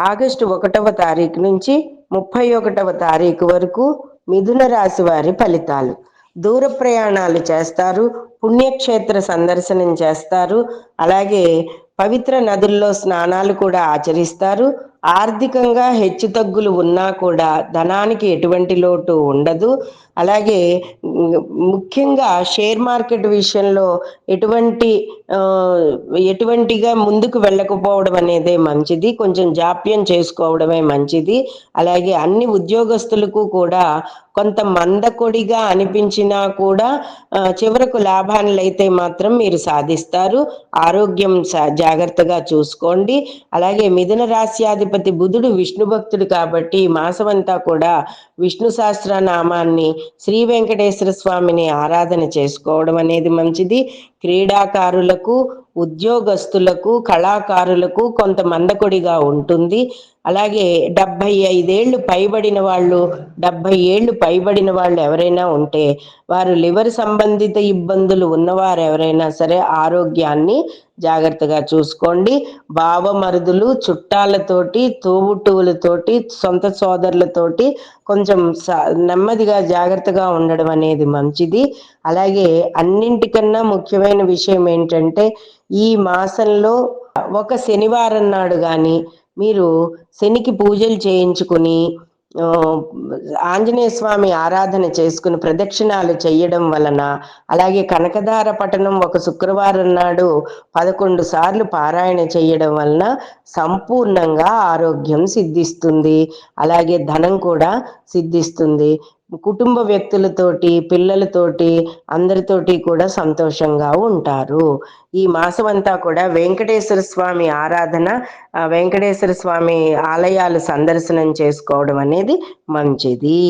August 1వ తారీఖు నుంచి 31వ తారీఖు వరకు మిథున రాశి వారి ఫలితాలు. దూర ప్రయాణాలు చేస్తారు, పుణ్యక్షేత్ర సందర్శనం చేస్తారు, అలాగే పవిత్ర నదుల్లో స్నానాలు కూడా ఆచరిస్తారు. ఆర్థికంగా హెచ్చుతగ్గులు ఉన్నా కూడా ధనానికి ఎటువంటి లోటు ఉండదు. అలాగే ముఖ్యంగా షేర్ మార్కెట్ విషయంలో ఎటువంటి ఆ, ఎటువంటిగా ముందుకు వెళ్ళకపోవడం అనేదే మంచిది. కొంచెం జాప్యం చేసుకోవడమే మంచిది. అలాగే అన్ని ఉద్యోగస్తులకు కూడా కొంత మందకొడిగా అనిపించినా కూడా చివరకు లాభాలైతే మాత్రం మీరు సాధిస్తారు. ఆరోగ్యం జాగ్రత్తగా చూసుకోండి. అలాగే మిథున రాశ్యాధిపతి బుధుడు విష్ణు భక్తుడు కాబట్టి ఈ మాసం అంతా కూడా విష్ణు సహస్రనామాన్ని, శ్రీ వెంకటేశ్వర స్వామిని ఆరాధన చేసుకోవడం అనేది మంచిది. క్రీడాకారులకు, ఉద్యోగస్తులకు, కళాకారులకు కొంత మందకొడిగా ఉంటుంది. అలాగే 75 ఏళ్ళు పైబడిన వాళ్ళు, 70 ఏళ్ళు పైబడిన వాళ్ళు ఎవరైనా ఉంటే వారు లివర్ సంబంధిత ఇబ్బందులు ఉన్నవారు ఎవరైనా సరే ఆరోగ్యాన్ని జాగ్రత్తగా చూసుకోండి. బావమరుదులు, చుట్టాలతోటి, తోబుట్టువులతోటి, సొంత సోదరులతోటి కొంచెం నెమ్మదిగా జాగ్రత్తగా ఉండడం అనేది మంచిది. అలాగే అన్నింటికన్నా ముఖ్యమైన విషయం ఏంటంటే ఈ మాసంలో ఒక శనివారం నాడు కానీ మీరు శనికి పూజలు చేయించుకుని ఆంజనేయ స్వామి ఆరాధన చేసుకుని ప్రదక్షిణాలు చేయడం వలన, అలాగే కనకధార పఠనం ఒక శుక్రవారం నాడు 11 సార్లు పారాయణ చేయడం వలన సంపూర్ణంగా ఆరోగ్యం సిద్ధిస్తుంది. అలాగే ధనం కూడా సిద్ధిస్తుంది. కుటుంబ వ్యక్తులతోటి, పిల్లలతోటి, అందరితోటి కూడా సంతోషంగా ఉంటారు. ఈ మాసం అంతా కూడా వెంకటేశ్వర స్వామి ఆరాధన, వెంకటేశ్వర స్వామి ఆలయాలు సందర్శనం చేసుకోవడం అనేది మంచిది.